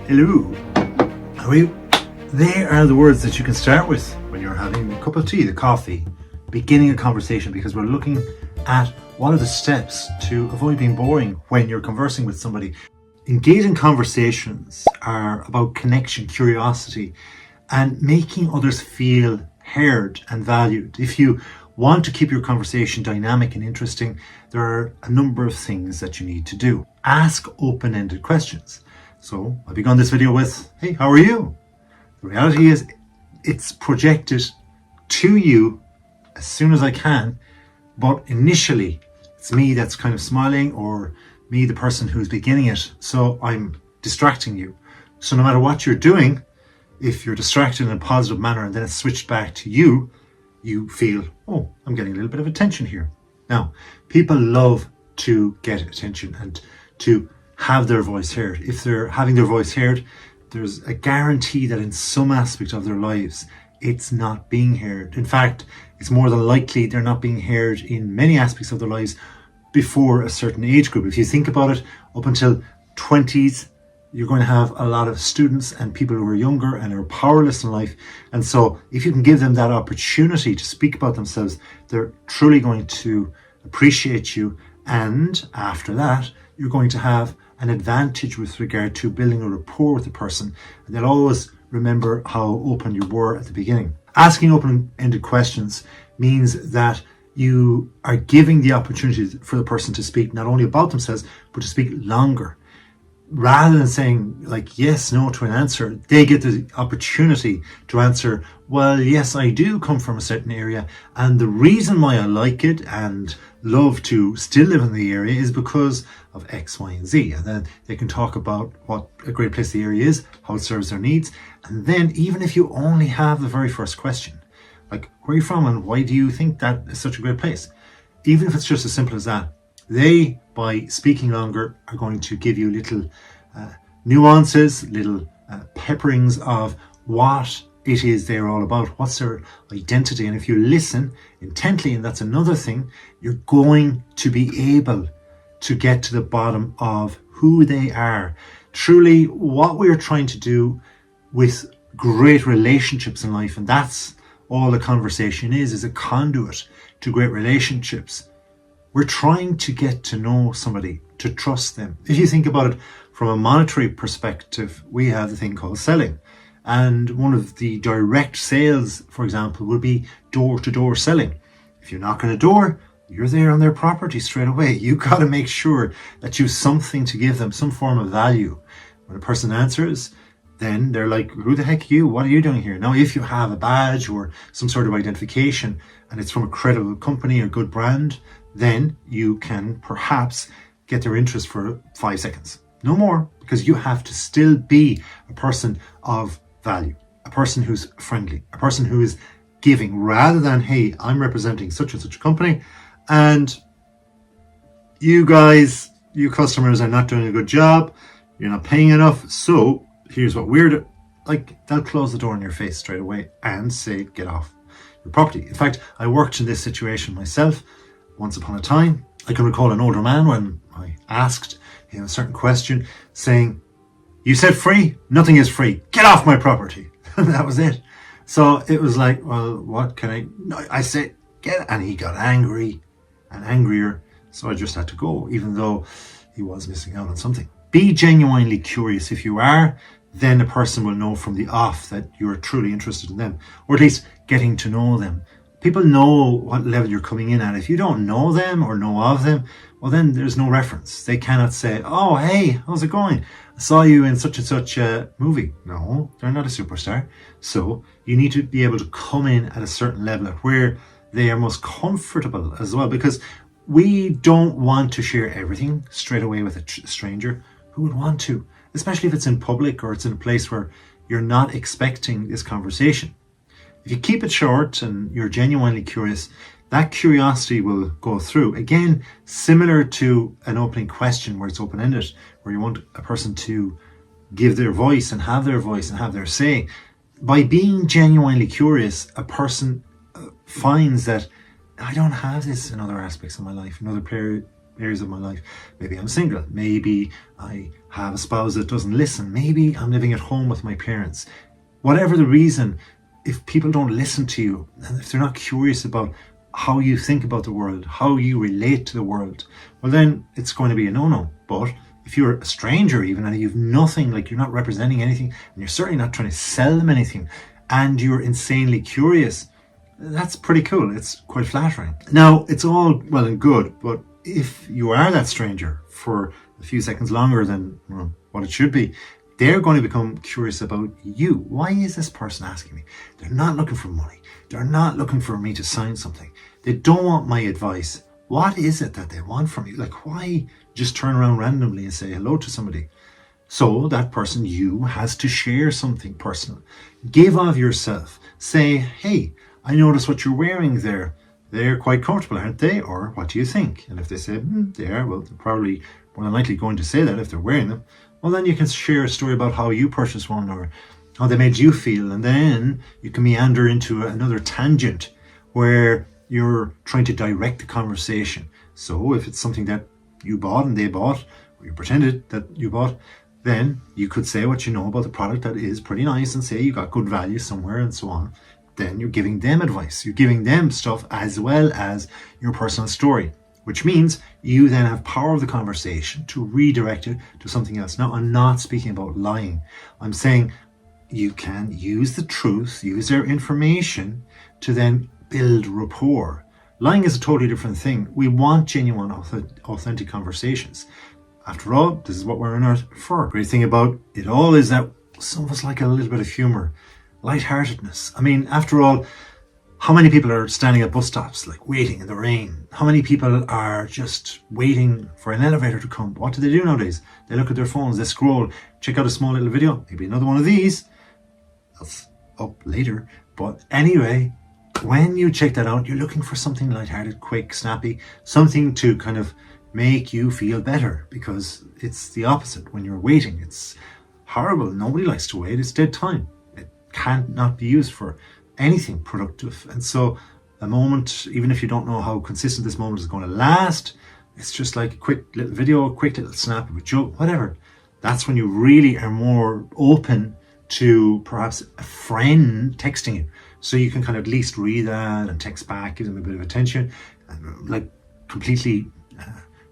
Hello. They are the words that you can start with when you're having a cup of tea, the coffee, beginning a conversation, because we're looking at what are the steps to avoid being boring when you're conversing with somebody. Engaging conversations are about connection, curiosity, and making others feel heard and valued. If you want to keep your conversation dynamic and interesting, there are a number of things that you need to do. Ask open-ended questions. So I began this video with, hey, how are you? The reality is it's projected to you as soon as I can, but initially it's me that's kind of smiling, or me, the person who's beginning it. So I'm distracting you. So no matter what you're doing, if you're distracted in a positive manner and then it's switched back to you, you feel, oh, I'm getting a little bit of attention here. Now, people love to get attention and to have their voice heard. If they're having their voice heard, there's a guarantee that in some aspect of their lives, it's not being heard. In fact, it's more than likely they're not being heard in many aspects of their lives before a certain age group. If you think about it, up until 20s, you're going to have a lot of students and people who are younger and are powerless in life. And so if you can give them that opportunity to speak about themselves, they're truly going to appreciate you. And after that, you're going to have an advantage with regard to building a rapport with the person. And they'll always remember how open you were at the beginning. Asking open-ended questions means that you are giving the opportunity for the person to speak not only about themselves, but to speak longer. Rather than saying like yes, no to an answer, they get the opportunity to answer, well, yes, I do come from a certain area, and the reason why I like it and love to still live in the area is because of X, Y, and Z. And then they can talk about what a great place the area is, how it serves their needs. And then even if you only have the very first question, like where are you from and why do you think that is such a great place? Even if it's just as simple as that, they, by speaking longer, are going to give you little nuances, little pepperings of what it is they're all about, what's their identity. And if you listen intently, and that's another thing, you're going to be able to get to the bottom of who they are. Truly, what we're trying to do with great relationships in life, and that's all the conversation is a conduit to great relationships. We're trying to get to know somebody, to trust them. If you think about it from a monetary perspective, we have the thing called selling. And one of the direct sales, for example, would be door-to-door selling. If you knock on a door, you're there on their property straight away. You got to make sure that you have something to give them, some form of value. When a person answers, then they're like, who the heck are you? What are you doing here? Now, if you have a badge or some sort of identification and it's from a credible company or good brand, then you can perhaps get their interest for 5 seconds. No more, because you have to still be a person of value, a person who's friendly, a person who is giving, rather than, hey, I'm representing such and such a company and you guys, you customers are not doing a good job, you're not paying enough, so here's what we're doing. Like, they'll close the door in your face straight away and say, get off your property. In fact, I worked in this situation myself once upon a time. I can recall an older man when I asked him a certain question saying, you said free? Nothing is free. Get off my property. And that was it. So it was like, well, what can I... No, I said, get... And he got angry and angrier. So I just had to go, even though he was missing out on something. Be genuinely curious. If you are, then a person will know from the off that you're truly interested in them, or at least getting to know them. People know what level you're coming in at. If you don't know them or know of them, well, then there's no reference. They cannot say, oh, hey, how's it going? I saw you in such and such a movie. No, they're not a superstar. So you need to be able to come in at a certain level at where they are most comfortable as well, because we don't want to share everything straight away with a stranger. Who would want to? Especially if it's in public or it's in a place where you're not expecting this conversation. If you keep it short and you're genuinely curious, that curiosity will go through. Again, similar to an opening question where it's open-ended, where you want a person to give their voice and have their say. By being genuinely curious, a person finds that I don't have this in other aspects of my life, in other areas of my life. Maybe I'm single. Maybe I have a spouse that doesn't listen. Maybe I'm living at home with my parents. Whatever the reason, if people don't listen to you, and if they're not curious about how you think about the world, how you relate to the world, well then it's going to be a no-no. But if you're a stranger even, and you've nothing, like you're not representing anything, and you're certainly not trying to sell them anything, and you're insanely curious, that's pretty cool. It's quite flattering. Now, it's all well and good, but if you are that stranger for a few seconds longer than what it should be, they're going to become curious about you. Why is this person asking me? They're not looking for money. They're not looking for me to sign something. They don't want my advice. What is it that they want from you? Like, why just turn around randomly and say hello to somebody? So that person, you, has to share something personal. Give of yourself. Say, hey, I notice what you're wearing there. They're quite comfortable, aren't they? Or what do you think? And if they say, they are, well, they're probably more than likely going to say that if they're wearing them. Well, then you can share a story about how you purchased one or how they made you feel. And then you can meander into another tangent where you're trying to direct the conversation. So if it's something that you bought and they bought, or you pretended that you bought, then you could say what you know about the product that is pretty nice and say you got good value somewhere and so on. Then you're giving them advice. You're giving them stuff as well as your personal story, which means you then have power of the conversation to redirect it to something else. Now, I'm not speaking about lying. I'm saying you can use the truth, use their information to then build rapport. Lying is a totally different thing. We want genuine, authentic conversations. After all, this is what we're on earth for. Great thing about it all is that some of us like a little bit of humor, lightheartedness. I mean, after all, how many people are standing at bus stops, like waiting in the rain? How many people are just waiting for an elevator to come? What do they do nowadays? They look at their phones, they scroll, check out a small little video, maybe another one of these. That's up later. But anyway, when you check that out, you're looking for something lighthearted, quick, snappy, something to kind of make you feel better, because it's the opposite when you're waiting. It's horrible. Nobody likes to wait. It's dead time. It can't not be used for anything productive. And so a moment, even if you don't know how consistent this moment is going to last, it's just like a quick little video, a quick little snap of a joke, whatever. That's when you really are more open to perhaps a friend texting you. So you can kind of at least read that and text back, give them a bit of attention, and like completely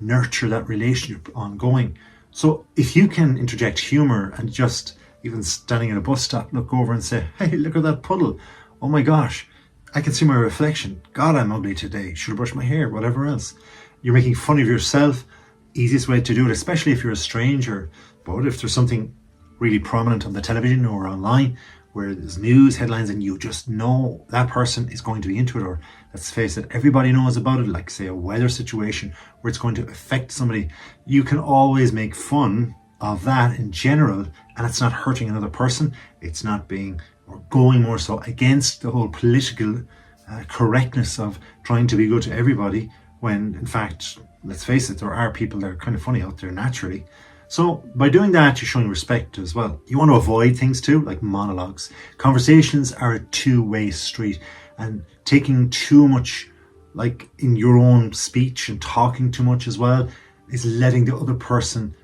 nurture that relationship ongoing. So if you can interject humor and just even standing at a bus stop, look over and say, hey, look at that puddle. Oh my gosh, I can see my reflection. God, I'm ugly today. Should have brushed my hair, whatever else. You're making fun of yourself. Easiest way to do it, especially if you're a stranger. But if there's something really prominent on the television or online where there's news headlines and you just know that person is going to be into it, or let's face it, everybody knows about it, like say a weather situation where it's going to affect somebody, you can always make fun of that in general, and it's not hurting another person. It's not being or going more so against the whole political correctness of trying to be good to everybody, when in fact, let's face it, there are people that are kind of funny out there naturally. So by doing that, you're showing respect as well. You want to avoid things too, like monologues. Conversations are a two-way street, and taking too much, like in your own speech and talking too much as well, is letting the other person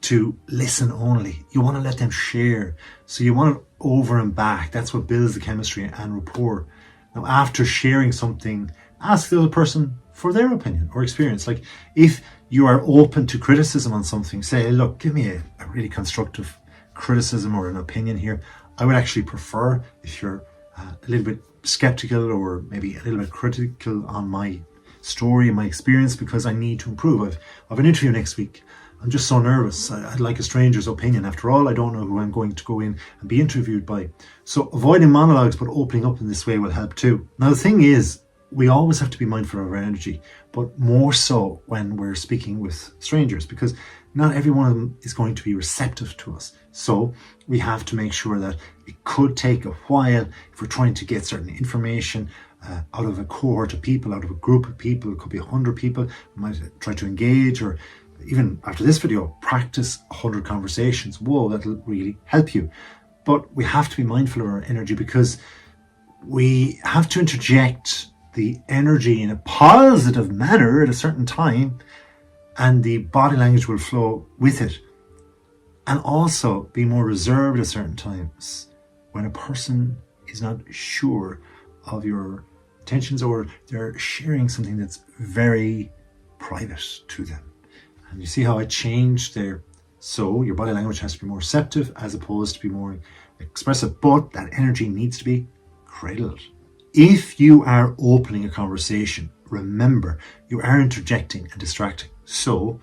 to listen only. You want to let them share. So you want it over and back. That's what builds the chemistry and rapport. Now, after sharing something, ask the other person for their opinion or experience. Like if you are open to criticism on something, say, hey, look, give me a really constructive criticism or an opinion here. I would actually prefer if you're a little bit skeptical or maybe a little bit critical on my story and my experience, because I need to improve. I've an interview next week. I'm just so nervous. I'd like a stranger's opinion. After all, I don't know who I'm going to go in and be interviewed by. So avoiding monologues but opening up in this way will help too. Now the thing is, we always have to be mindful of our energy, but more so when we're speaking with strangers, because not every one of them is going to be receptive to us. So we have to make sure that it could take a while if we're trying to get certain information out of a cohort of people, out of a group of people. It could be 100 people. We might try to engage, or even after this video, practice 100 conversations. Whoa, that'll really help you. But we have to be mindful of our energy, because we have to interject the energy in a positive manner at a certain time, and the body language will flow with it. And also be more reserved at certain times when a person is not sure of your intentions or they're sharing something that's very private to them. And you see how I changed there. So your body language has to be more receptive as opposed to be more expressive, but that energy needs to be cradled. If you are opening a conversation, remember you are interjecting and distracting. So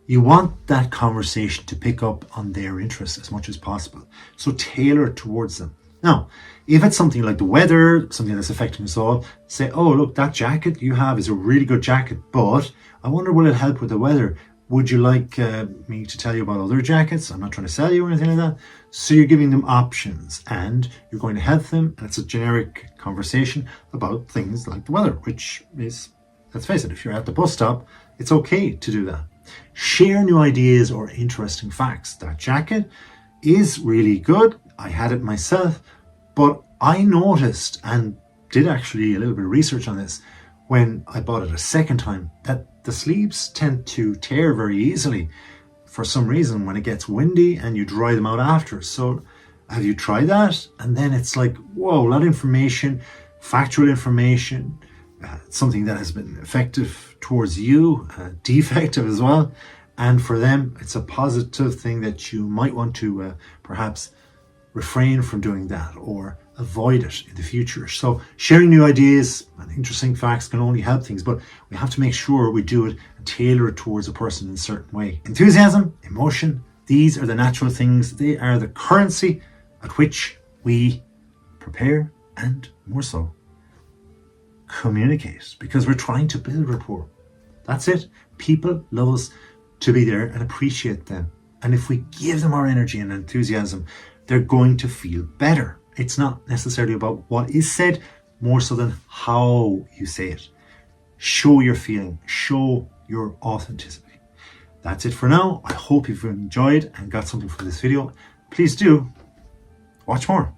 you want that conversation to pick up on their interests as much as possible. So tailor it towards them. Now, if it's something like the weather, something that's affecting us all, say, oh, look, that jacket you have is a really good jacket, but I wonder, will it help with the weather? Would you like me to tell you about other jackets? I'm not trying to sell you or anything like that. So you're giving them options and you're going to help them. And it's a generic conversation about things like the weather, which is, let's face it, if you're at the bus stop, it's okay to do that. Share new ideas or interesting facts. That jacket is really good. I had it myself, but I noticed and did actually a little bit of research on this when I bought it a second time, that the sleeves tend to tear very easily for some reason when it gets windy and you dry them out after. So have you tried that? And then it's like, whoa, a lot of information, factual information, something that has been effective towards you, defective as well. And for them, it's a positive thing that you might want to perhaps refrain from doing that or avoid it in the future. So sharing new ideas and interesting facts can only help things, but we have to make sure we do it and tailor it towards a person in a certain way. Enthusiasm, emotion, these are the natural things. They are the currency at which we prepare and more so communicate, because we're trying to build rapport. That's it. People love us to be there and appreciate them. And if we give them our energy and enthusiasm, they're going to feel better. It's not necessarily about what is said, more so than how you say it. Show your feeling, show your authenticity. That's it for now. I hope you've enjoyed and got something from this video. Please do watch more.